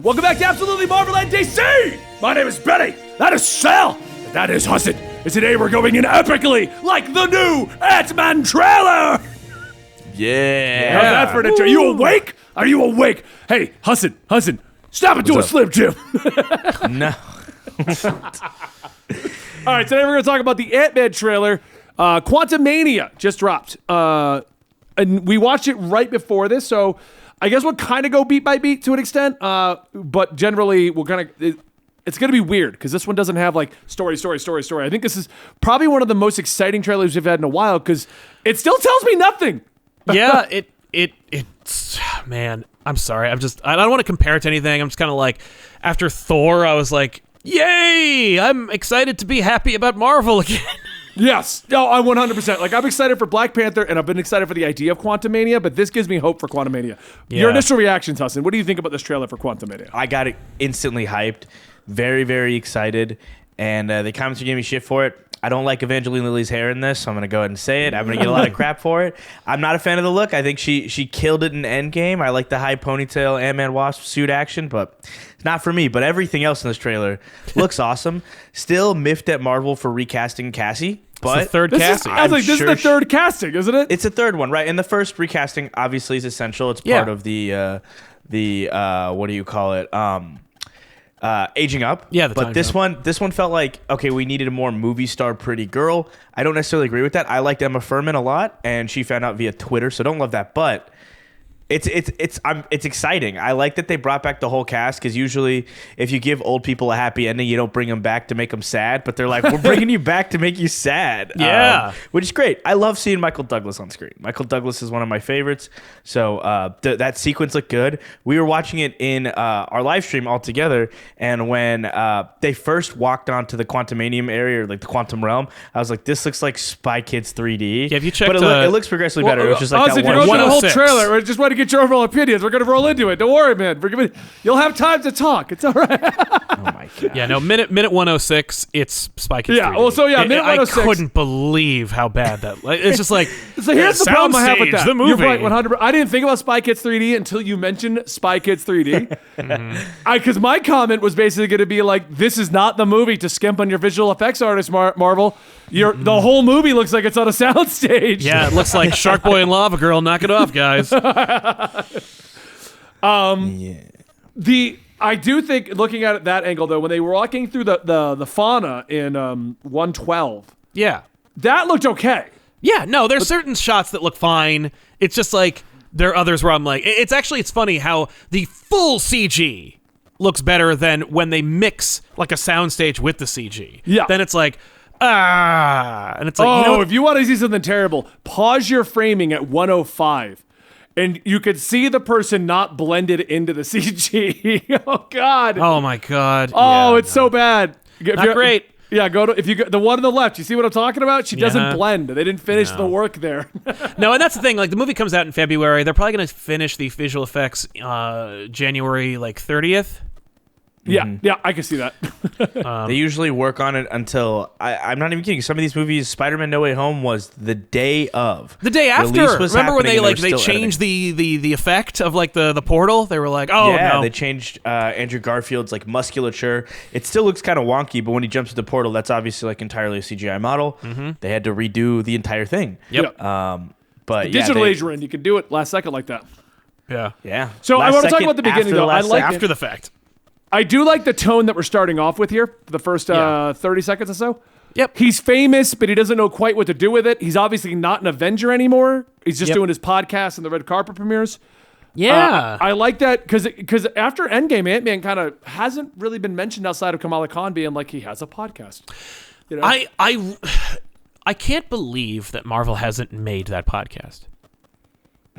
Welcome back to Absolutely Marvel and DC! My name is Benny, that is Sal, and that is Husset. And today we're going in epically like the new Ant-Man trailer! Yeah. How's that for an intro? Are you awake? Are you awake? Hey, Husset, stop it to a Slim Jim. No. All right, today we're going to talk about the Ant-Man trailer. Quantumania just dropped. And we watched it right before this, so I guess we'll kind of go beat by beat to an extent, but generally we'll kind of, it's going to be weird because this one doesn't have like story. I think this is probably one of the most exciting trailers we've had in a while because it still tells me nothing. Yeah, it's man, I'm sorry. I don't want to compare it to anything. I'm just kind of like, after Thor, I was like, yay, I'm excited to be happy about Marvel again. Yes. No, I'm 100%. Like, I'm excited for Black Panther, and I've been excited for the idea of Quantumania, but this gives me hope for Quantumania. Yeah. Your initial reactions, Hassan, what do you think about this trailer for Quantumania? I got it instantly hyped. Very, very excited. And the comments are giving me shit for it. I don't like Evangeline Lilly's hair in this, so I'm going to go ahead and say it. I'm going to get a lot of crap for it. I'm not a fan of the look. I think she killed it in Endgame. I like the high ponytail Ant-Man Wasp suit action, but it's not for me. But everything else in this trailer looks awesome. Still miffed at Marvel for recasting Cassie. But it's the third casting. I was like, this is the third casting, isn't it? It's the third one, right? And the first recasting obviously is essential. It's part of the what do you call it? Aging up. Yeah, but this one felt like, okay, we needed a more movie star pretty girl. I don't necessarily agree with that. I liked Emma Furman a lot, and she found out via Twitter, so don't love that. But it's exciting. I like that they brought back the whole cast because usually if you give old people a happy ending, you don't bring them back to make them sad. But they're like, we're bringing you back to make you sad. Yeah, which is great. I love seeing Michael Douglas on screen. Michael Douglas is one of my favorites. So that sequence looked good. We were watching it in our live stream all together, and when they first walked onto the Quantumanium area, or like the Quantum Realm, I was like, this looks like Spy Kids 3D. Yeah, if you checked, but it looks progressively better. It was just like that one. one. The whole trailer. We just want to get your overall opinions. We're going to roll into it. Don't worry, man. You'll have time to talk. It's all right. Oh my god. Yeah, no. Minute 106. It's Spy Kids. Yeah. 3D. Well, so yeah, minute 106. I couldn't believe how bad that. It's just like. So here's the problem I have with that. The movie. You're right, 100%. I didn't think about Spy Kids 3D until you mentioned Spy Kids 3D. Because my comment was basically going to be like, this is not the movie to skimp on your visual effects artist, Marvel. The whole movie looks like it's on a soundstage. Yeah, it looks like Shark Boy and Lava Girl. Knock it off, guys. I do think, looking at it that angle though, when they were walking through the fauna in 112, Yeah. that looked okay. Yeah, no, there's certain shots that look fine. It's just like there are others where I'm like, it's funny how the full CG looks better than when they mix like a soundstage with the CG. Yeah. Then it's like, and it's like, if you want to see something terrible, pause your framing at 105. And you could see the person not blended into the CG. Oh God. Oh my God. Oh, it's so bad. Not great. Yeah, the one on the left. You see what I'm talking about? She doesn't blend. They didn't finish the work there. No, and that's the thing. Like, the movie comes out in February. They're probably going to finish the visual effects January 30th. Yeah, I can see that. They usually work on it until I'm not even kidding. Some of these movies, Spider-Man: No Way Home was the day of. The day after. Remember when they changed editing. the effect of like the portal? They were like, oh yeah, no. They changed Andrew Garfield's like musculature. It still looks kind of wonky, but when he jumps to the portal, that's obviously like entirely a CGI model. Mm-hmm. They had to redo the entire thing. Yep. But digital age we're in, you can do it last second like that. Yeah. So I want to talk about the beginning though. I like after the fact. I do like the tone that we're starting off with here, the first 30 seconds or so. Yep. He's famous, but he doesn't know quite what to do with it. He's obviously not an Avenger anymore. He's just doing his podcast and the red carpet premieres. Yeah. I like that because after Endgame, Ant-Man kind of hasn't really been mentioned outside of Kamala Khan being like he has a podcast. You know? I can't believe that Marvel hasn't made that podcast.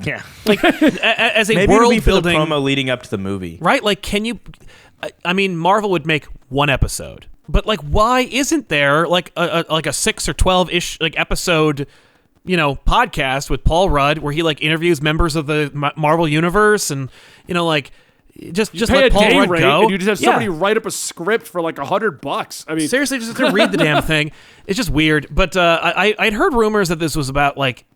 Yeah. Like, as a maybe world it'll be for building the promo leading up to the movie. Right? Like, can you... I mean, Marvel would make one episode, but like, why isn't there like a 6 or 12-ish like episode, podcast with Paul Rudd where he like interviews members of the Marvel universe and like just let Paul Rudd go. And you just have somebody write up a script for like $100. I mean, seriously, just to read the damn thing. It's just weird. But I'd heard rumors that this was about like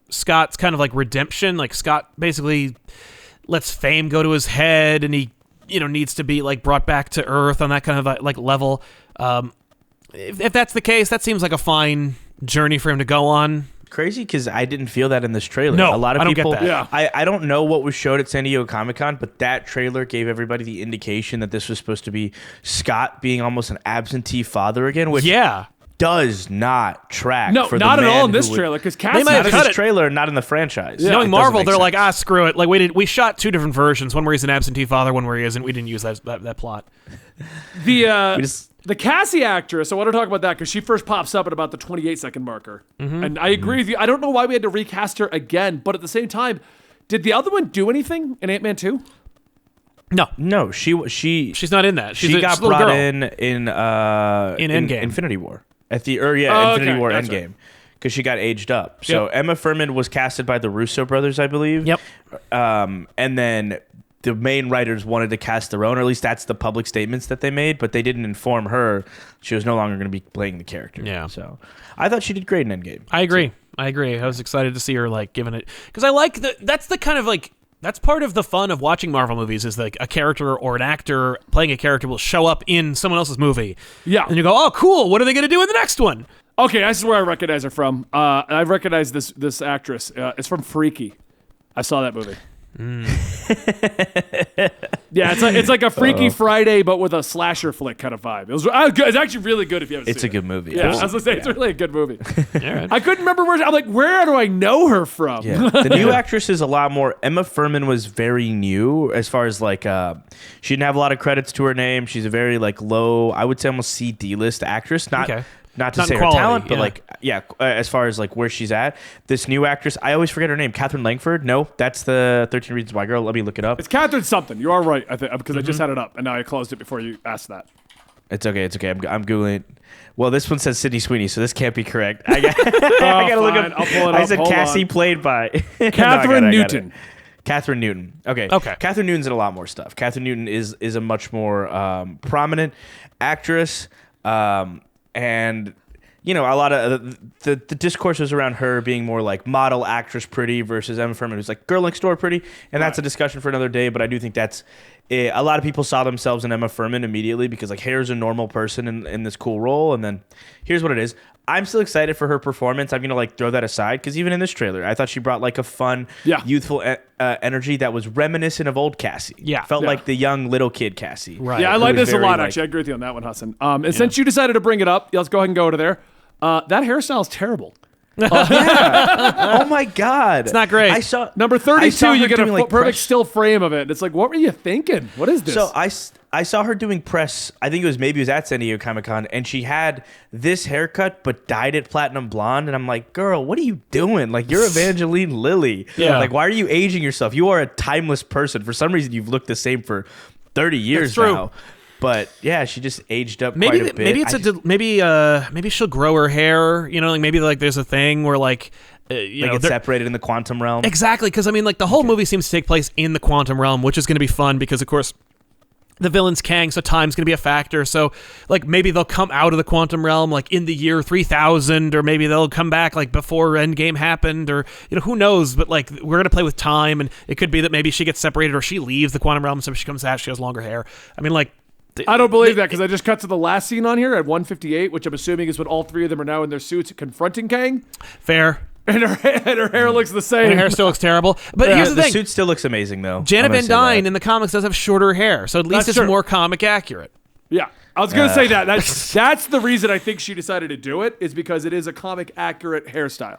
Scott's kind of like redemption. Like Scott basically lets fame go to his head and he needs to be like brought back to Earth on that kind of like level. If that's the case, that seems like a fine journey for him to go on. Crazy because I didn't feel that in this trailer. No, a lot of I don't people. get that. Yeah. I don't know what was showed at San Diego Comic-Con, but that trailer gave everybody the indication that this was supposed to be Scott being almost an absentee father again, which does not track. No, for the not at all man in this who would- trailer because They Cassie might Not have in cut this it. trailer, not in the franchise. Knowing It doesn't Marvel, make they're like, sense. screw it. Like we shot 2 different versions. One where he's an absentee father, one where he isn't. We didn't use that plot. The Cassie actress, I want to talk about that because she first pops up at about the 28-second marker. And I agree with you. I don't know why we had to recast her again, but at the same time, did the other one do anything in Ant-Man 2? No, She's not in that. She's got a little brought girl. in Endgame. Infinity War at the Oh, Infinity okay, War gotcha. Endgame because she got aged up. So Yep. Emma Furman was casted by the Russo brothers, I believe. Yep. And then the main writers wanted to cast their own, or at least that's the public statements that they made, but they didn't inform her she was no longer going to be playing the character. Yeah. So I thought she did great in Endgame. I agree. I was excited to see her like giving it because I like that's the kind of like that's part of the fun of watching Marvel movies is like a character or an actor playing a character will show up in someone else's movie. Yeah. And you go, oh, cool. What are they going to do in the next one? Okay, this is where I recognize her from. I recognize this actress. It's from Freaky. I saw that movie. Yeah, it's like a Freaky Friday, but with a slasher flick kind of vibe. It's actually really good if you haven't It's seen a good movie. it. Yeah, I was gonna say it's really a good movie. All right. I couldn't remember where. I'm like, where do I know her from? Yeah. The new actress is a lot more. Emma Furman was very new as far as like she didn't have a lot of credits to her name. She's a very like low, I would say almost C-D list actress. Not Okay. not to Not say in her quality, talent, but yeah. like as far as like where she's at. This new actress, I always forget her name. Catherine Langford. No, that's the 13 Reasons Why girl. Let me look it up. It's Catherine something. You are right, I think, because I just had it up and now I closed it before you asked that. It's okay. I'm googling. Well, this one says Sydney Sweeney, so this can't be correct. I gotta look fine. up. I'll pull it I up. said Hold Cassie on. played by No, Catherine I got Newton. it. Catherine Newton. Okay. Catherine Newton's in a lot more stuff. Catherine Newton is a much more prominent actress, and a lot of the discourse is around her being more like model actress pretty versus Emma Furman, who's like girl next door pretty, and that's a discussion for another day. But I do think that's a lot of people saw themselves in Emma Furman immediately because like hair's a normal person in this cool role, and then here's what it is. I'm still excited for her performance. I'm gonna like throw that aside because even in this trailer, I thought she brought like a fun, youthful energy that was reminiscent of old Cassie. Yeah. Felt like the young little kid Cassie. Right. Yeah, I Who like was this a very, lot, like- actually. I agree with you on that one, Hassan. And since you decided to bring it up, let's go ahead and go to there. That hairstyle is terrible. Oh my God. It's not great. I saw Number I 32, saw her you get a doing, like, perfect press- still frame of it. It's like, what were you thinking? What is this? So I saw her doing press. I think it was at San Diego Comic-Con, and she had this haircut but dyed it platinum blonde. And I'm like, girl, what are you doing? Like, you're Evangeline Lilly. Yeah. Like, why are you aging yourself? You are a timeless person. For some reason, you've looked the same for 30 years true. now. But yeah, she just aged up Maybe quite a bit. maybe it's maybe she'll grow her hair. Like maybe like there's a thing where like They get separated in the quantum realm. Exactly, because I mean, like the whole movie seems to take place in the quantum realm, which is going to be fun because, of course, the villain's Kang, so time's going to be a factor. So, like, maybe they'll come out of the quantum realm like in the year 3000, or maybe they'll come back like before Endgame happened, or who knows? But like, we're going to play with time, and it could be that maybe she gets separated or she leaves the quantum realm, so she comes out, she has longer hair. I mean, like. I don't believe that because I just cut to the last scene on here at 158, which I'm assuming is when all three of them are now in their suits confronting Kang, Fair. and her hair looks the same. Her hair still looks terrible. But here's the the thing. suit still looks amazing, though. Janet I'm gonna Van say Dyne that. in the comics does have shorter hair, so at least That's it's true. more comic accurate. Yeah, I was gonna say that. That's the reason I think she decided to do it is because it is a comic accurate hairstyle.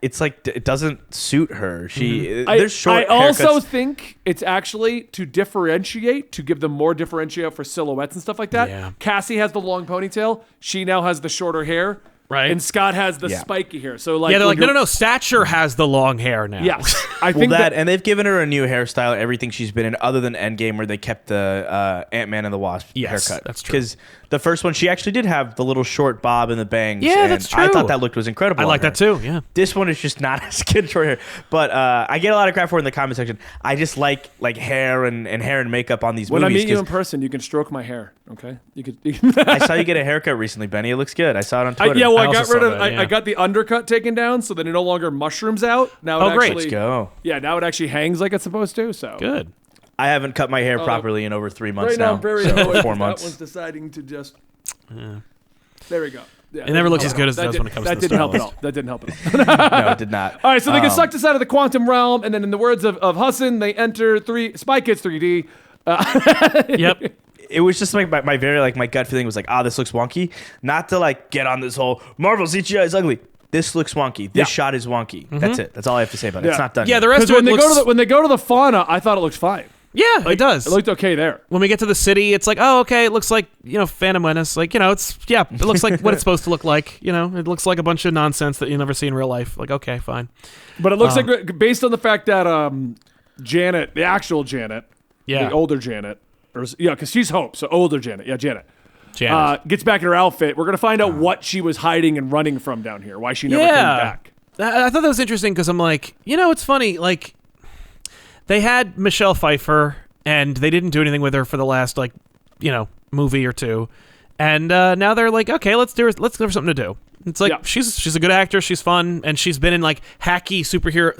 It's like it doesn't suit her. She I there's short also haircuts. think it's actually to differentiate, to give them more differentiate for silhouettes and stuff like that. Yeah. Cassie has the long ponytail. She now has the shorter hair. Right. And Scott has the Yeah. spiky hair. So like, Yeah, they're when like, you're- no. Stature has the long hair now. Yes, I Well, think that. and they've given her a new hairstyle, everything she's been in, other than Endgame, where they kept the Ant-Man and the Wasp Yes, haircut. that's true. Because the first one, she actually did have the little short bob and the bangs. Yeah, and that's I true. thought that look was incredible. I on like her. that too. Yeah. This one is just not as good short hair, but I get a lot of crap for it in the comment section. I just like hair and hair and makeup on these When I movies. meet you in 'cause person, you can stroke my hair. Okay, you could. I saw you get a haircut recently, Benny. It looks good. I saw it on Twitter. Yeah, well, I I got also rid saw of. that, yeah. I got the undercut taken down, so that it no longer mushrooms out. Now Oh, it great. actually, Let's go. Yeah, now it actually hangs like it's supposed to. So Good. I haven't cut my hair properly in over 3 months Right now, now. I'm very So, annoyed. 4 That months. one's deciding to just. There we go. Yeah, It never looks as good as it does when it comes to the That didn't help at stylist. all. That didn't help at all. No, it did not. All right, so they get sucked inside of the quantum realm, and then in the words of Hassan, they enter Spy Kids 3D. Yep. It was just like my very like my gut feeling was like, this looks wonky. Not to like get on this whole Marvel CGI is ugly. This looks wonky. This shot is wonky. That's it. That's all I have to say about it. Yeah. It's not done. Yeah, yet. the rest Because of it looks... when they go to the fauna, I thought it looked fine. Yeah, it does. It looked okay there. When we get to the city, it's like, oh, okay, it looks like, Phantom Menace. Like, it looks like what it's supposed to look like. It looks like a bunch of nonsense that you never see in real life. Like, okay, fine. But it looks like, based on the fact that Janet, the actual Janet, the older Janet, because she's Hope, so older Janet, Janet. Gets back in her outfit. We're going to find out what she was hiding and running from down here, why she never came back. I thought that was interesting because I'm like, it's funny. Like, they had Michelle Pfeiffer, and they didn't do anything with her for the last, movie or two. And now they're like, okay, let's give her something to do. It's like, she's a good actor, she's fun, and she's been in, like, hacky superhero...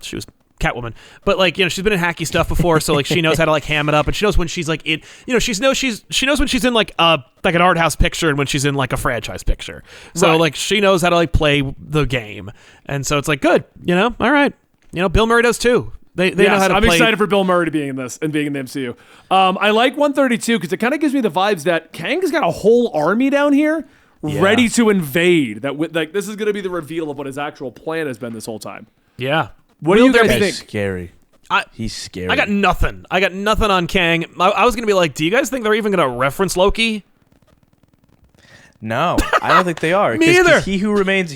she was Catwoman, but she's been in hacky stuff before, so like she knows how to like ham it up, and she knows when she's like in, she knows when she's in like an art house picture and when she's in like a franchise picture. So like she knows how to like play the game, and so it's like good, all right, Bill Murray does too. They know how to I'm play. excited for Bill Murray to be in this and being in the MCU. I like 132 because it kind of gives me the vibes that Kang's got a whole army down here ready to invade. This is going to be the reveal of what his actual plan has been this whole time. Yeah. What do you guys think? He's scary. He's scary. I got nothing on Kang. I was gonna be like, do you guys think they're even gonna reference Loki? No, I don't think they are. Me either. He who remains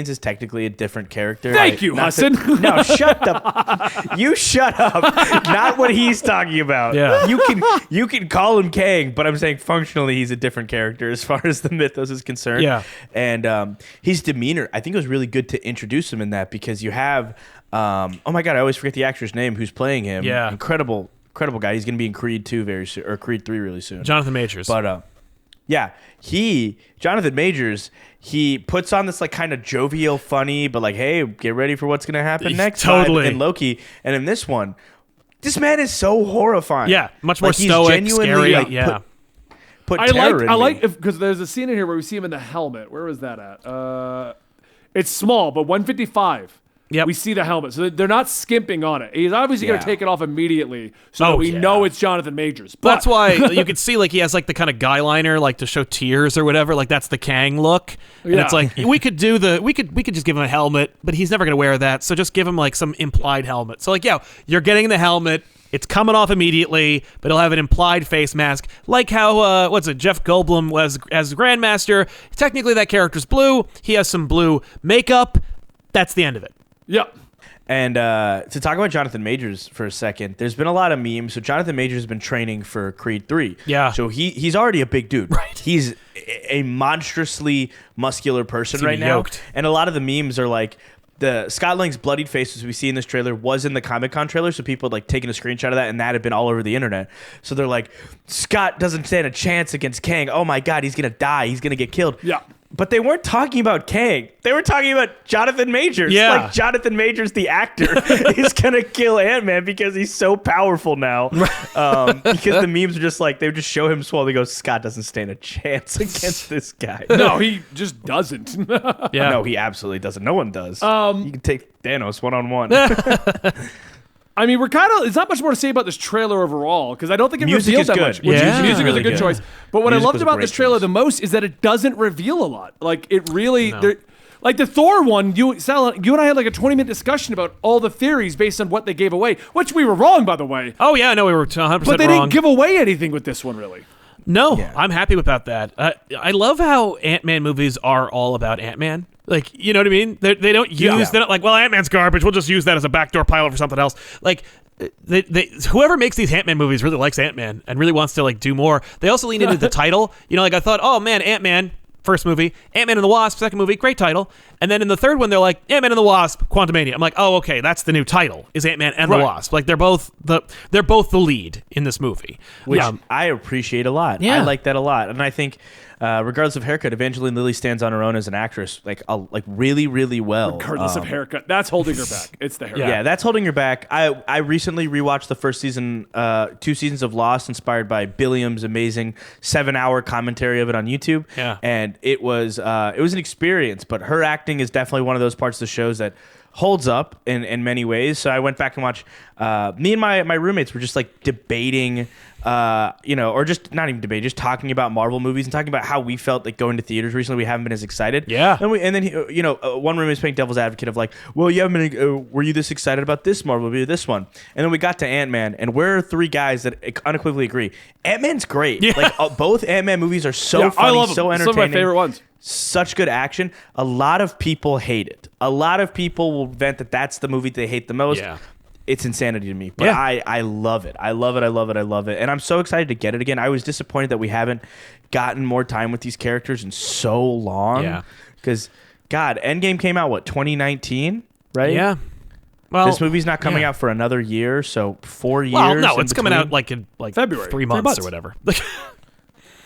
is technically a different character. Thank you, Hassan. No, shut up. You shut up. Not what he's talking about. Yeah. You can call him Kang, but I'm saying functionally he's a different character as far as the mythos is concerned. Yeah. And his demeanor, I think it was really good to introduce him in that because you have, oh my God, I always forget the actor's name who's playing him. Yeah. Incredible guy. He's going to be in Creed 2 very soon, or Creed 3 really soon. Jonathan Majors. But yeah, Jonathan Majors, he puts on this like kind of jovial, funny, but like, hey, get ready for what's gonna happen next. Totally. In Loki, and in this one, this man is so horrifying. Yeah, much more like, he's stoic, genuinely, scary. like, Yeah. Put I terror in like me. because there's a scene in here where we see him in the helmet. Where was that at? It's small, but 155. Yep. We see the helmet, so they're not skimping on it. He's obviously going Yeah. to take it off immediately, so that we know it's Jonathan Majors. But That's why you could see like he has like the kind of guy liner like to show tears or whatever. Like that's the Kang look. And Yeah. it's like we could just give him a helmet, but he's never gonna wear that. So just give him like some implied helmet. So like you're getting the helmet. It's coming off immediately, but he'll have an implied face mask, like how Jeff Goldblum was as Grandmaster. Technically, that character's blue. He has some blue makeup. That's the end of it. Yep. And to talk about Jonathan Majors for a second, there's been a lot of memes. So Jonathan Majors has been training for Creed 3. Yeah. So he's already a big dude. Right. He's a monstrously muscular person Seems right now. yoked. And a lot of the memes are like, the Scott Lang's bloodied faces we see in this trailer was in the Comic-Con trailer, so people had like taken a screenshot of that, and that had been all over the internet. So they're like, Scott doesn't stand a chance against Kang. Oh my God, he's gonna die. He's gonna get killed. Yeah. But they weren't talking about Kang. They were talking about Jonathan Majors. Yeah. Like Jonathan Majors, the actor, is going to kill Ant-Man because he's so powerful now. Because the memes are just like, they would just show him swell. They go, Scott doesn't stand a chance against this guy. No, he just doesn't. Yeah. No, he absolutely doesn't. No one does. You can take Thanos one-on-one. I mean, it's not much more to say about this trailer overall, because I don't think it Music revealed is that good. much. Which Yeah. is, music is a Really good good. choice. But what Music I loved was a about great this trailer choice. the most is that it doesn't reveal a lot. Like, it really... Like the Thor one, Sal, you and I had like a 20-minute discussion about all the theories based on what they gave away, which we were wrong, by the way. Oh yeah, no, we were 100% But they wrong. didn't give away anything with this one, really. No, Yeah. I'm happy about that. I love how Ant-Man movies are all about Ant-Man. Like, you know what I mean? They don't use, they're not like, well, Ant-Man's garbage. We'll just use that as a backdoor pilot for something else. Like, whoever makes these Ant-Man movies really likes Ant-Man and really wants to like do more. They also lean into the title. You know, like I thought, oh man, Ant-Man. First movie, Ant-Man and the Wasp, second movie, great title. And then in the third one, they're like, Ant-Man and the Wasp, Quantumania. I'm like, oh, okay, that's the new title, is Ant-Man and the Wasp. Like, they're both the lead in this movie. Which I appreciate a lot. Yeah. I like that a lot. And I think regardless of haircut, Evangeline Lilly stands on her own as an actress, like really, really well. Regardless of haircut, that's holding her back. It's the haircut. Yeah, that's holding her back. I recently rewatched the first season, 2 seasons of Lost, inspired by Billiam's amazing 7-hour commentary of it on YouTube. Yeah, and it was an experience. But her acting is definitely one of those parts of the shows that holds up in many ways. So I went back and watched. Me and my roommates were just like debating, or just not even debating, just talking about Marvel movies and talking about how we felt like going to theaters recently. We haven't been as excited. Yeah. And then one roommate was playing devil's advocate of like, well, you haven't been. Were you this excited about this Marvel movie or this one? And then we got to Ant-Man, and we're 3 guys that unequivocally agree. Ant-Man's great. Yeah. Like both Ant-Man movies are so funny, I love them. so entertaining. Some of my favorite ones. Such good action. A lot of people hate it. A lot of people will vent that that's the movie they hate the most. Yeah. It's insanity to me. But Yeah. I love it. I love it. I love it. I love it. And I'm so excited to get it again. I was disappointed that we haven't gotten more time with these characters in so long. Yeah. Because, God, Endgame came out, 2019? Right? Yeah. Well, this movie's not coming yeah. out for another year, so 4 years. Well, no, in it's coming between. out like in February. 3 3 months months. or whatever.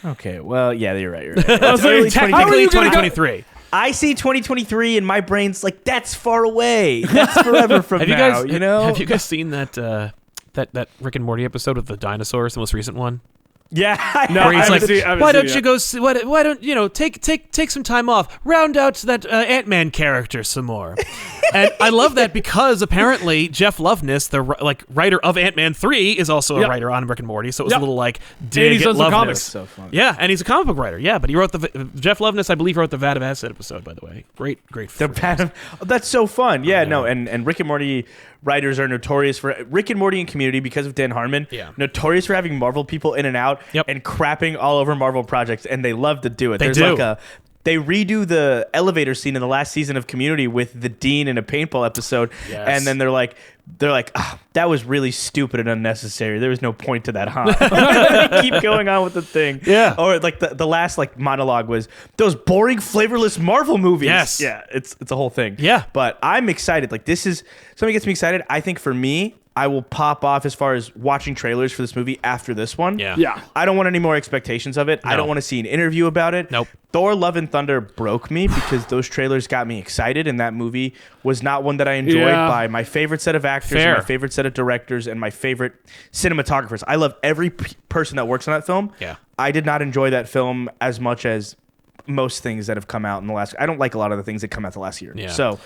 Okay, well, yeah, you're right. It's like, early Technically, 2023. 2023. I see 2023 and my brain's like, that's far away. That's forever from Have you now, guys? you know? Have you guys seen that that Rick and Morty episode with the dinosaurs, the most recent one? Yeah. No, Where he's I like, haven't seen- I haven't why seen don't it you yet. go? Why don't take some time off, round out that Ant-Man character some more? And I love that because apparently Jeff Loveness, the writer of Ant-Man 3, is also a Yep. writer on Rick and Morty. So it was Yep. a little like And dig he's at done some Loveness. comics. So fun. Yeah, and he's a comic book writer. Yeah, but he wrote Jeff Loveness, I believe, wrote the Vat of Acid episode. By the way, great. That's so fun. Yeah, no, and Rick and Morty writers are notorious for Rick and Morty and Community because of Dan Harmon. Yeah. Notorious for having Marvel people in and out Yep. and crapping all over Marvel projects, and they love to do it. They There's do. They redo the elevator scene in the last season of Community with the Dean in a paintball episode, Yes. and then they're like, that was really stupid and unnecessary. There was no point to that, huh? They keep going on with the thing. Yeah. Or like the last monologue was those boring, flavorless Marvel movies. Yes. Yeah. It's a whole thing. Yeah. But I'm excited. Like this is something gets me excited. I think for me, I will pop off as far as watching trailers for this movie after this one. Yeah. Yeah. I don't want any more expectations of it. I No. don't want to see an interview about it. Nope. Thor: Love and Thunder broke me because those trailers got me excited, and that movie was not one that I enjoyed Yeah. by my favorite set of actors, Fair. and my favorite set of directors, and my favorite cinematographers. I love every person that works on that film. Yeah. I did not enjoy that film as much as most things that have come out in the last. I don't like a lot of the things that come out the last year. Yeah. So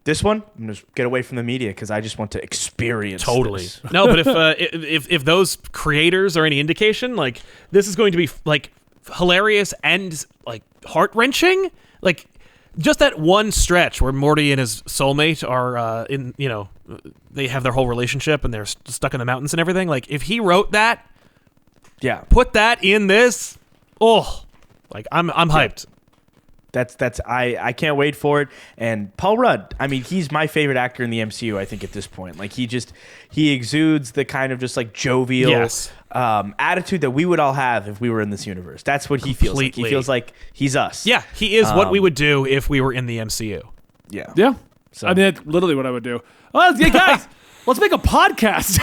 this one, I'm gonna get away from the media because I just want to experience. Totally. this. No, but if those creators are any indication, like this is going to be like hilarious and like heart-wrenching, like just that one stretch where Morty and his soulmate are they have their whole relationship and they're stuck in the mountains and everything. Like if he wrote that, Yeah. put that in this, like I'm hyped. That's I can't wait for it. And Paul Rudd, I mean, he's my favorite actor in the MCU, I think, at this point. Like he exudes the kind of just like jovial Yes. attitude that we would all have if we were in this universe. That's what he feels like. He Completely. feels like he's us. Yeah, he is what we would do if we were in the MCU. Yeah. Yeah. So- I mean, that's literally what I would do. Oh, yeah, guys, let's make a podcast.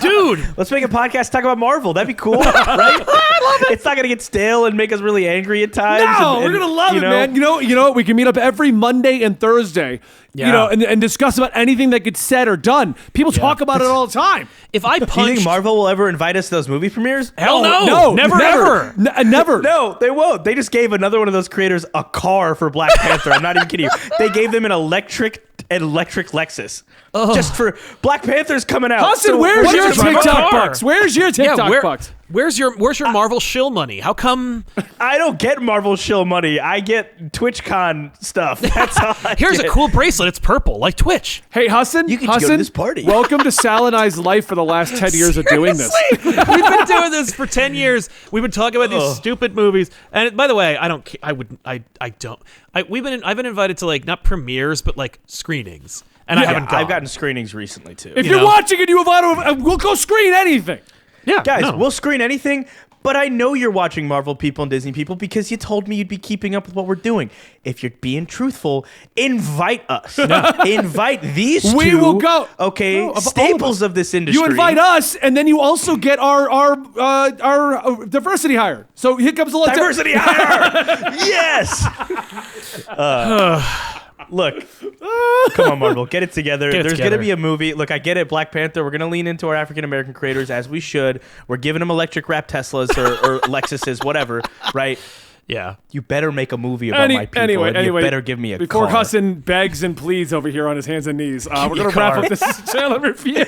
Dude, Let's make a podcast talk about Marvel. That'd be cool, right? I love it. It's not gonna get stale and make us really angry at times. No, and- we're gonna love you it, know? man. You know what? We can meet up every Monday and Thursday. Yeah. You know, and discuss about anything that gets said or done. People talk about it all the time. if I Do you punched, think Marvel will ever invite us to those movie premieres? hell no, no, never ever. Never. No, they won't. They just gave another one of those creators a car for Black Panther. I'm not even kidding you. They gave them an electric Lexus. Just for Black Panther's coming out. Hudson, So where's what your is it? TikTok car? bucks? Where's your TikTok bucks? Where's your Marvel shill money? How come? I don't get Marvel shill money. I get TwitchCon stuff. That's all I Here's get. a cool bracelet. It's purple, like Twitch. Hey, Hassan. You get to go to Hassan, this party. Welcome to Sal and I's life for the last 10 years of doing this. We've been doing this for 10 years. We've been talking about these stupid movies. And by the way, I don't. I've been invited to like not premieres, but like screenings, and I Yeah, haven't gone. I've gotten screenings recently too. If You you're know. watching and you have auto, we'll go screen anything. yeah, Guys, no. we'll screen anything, But I know you're watching Marvel people and Disney people because you told me you'd be keeping up with what we're doing. If you're being truthful, invite us. Invite these two. We will go. Okay, No, of all staples of this industry. You invite us, and then you also get our diversity hire. So here comes the Diversity hire. Yes. Look, come on, Marvel, get it together. There's going to be a movie. Look, I get it, Black Panther. We're going to lean into our African-American creators as we should. We're giving them electric wrap Teslas or Lexuses, whatever, right? Yeah. You better make a movie about my people. Anyway, you better give me a before car. Hassan begs and pleads over here on his hands and knees, we're me going a to wrap car. up this trailer review.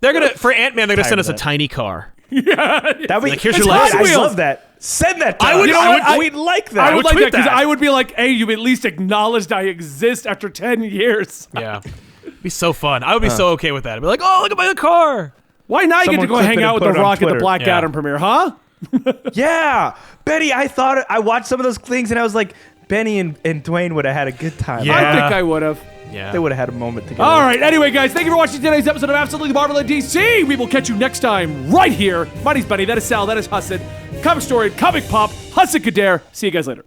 They're gonna for Ant-Man. They're gonna send Tired us a of that. tiny car. That would, Like, here's It's your Hot license. I Wheels. love that. Send that to I us. would- You know what? We'd like that. I would like tweet that because that. I would be like, hey, you've at least acknowledged I exist after 10 years. Yeah. It'd be so fun. I would be so okay with that. I'd be like, oh, look at my car. Why not Someone get to go clip hang it out and with put The it on Rock at the Twitter. Black Yeah. Adam premiere, huh? Yeah. Betty, I watched some of those things and I was like, Benny and Dwayne would have had a good time. Yeah. I think I would have. Yeah. They would have had a moment together. All right. Anyway, guys, thank you for watching today's episode of Absolutely Marvel at DC. We will catch you next time right here. My name's Benny. That is Sal. That is Hassan. Comic Story, Comic Pop, Hassan Kader. See you guys later.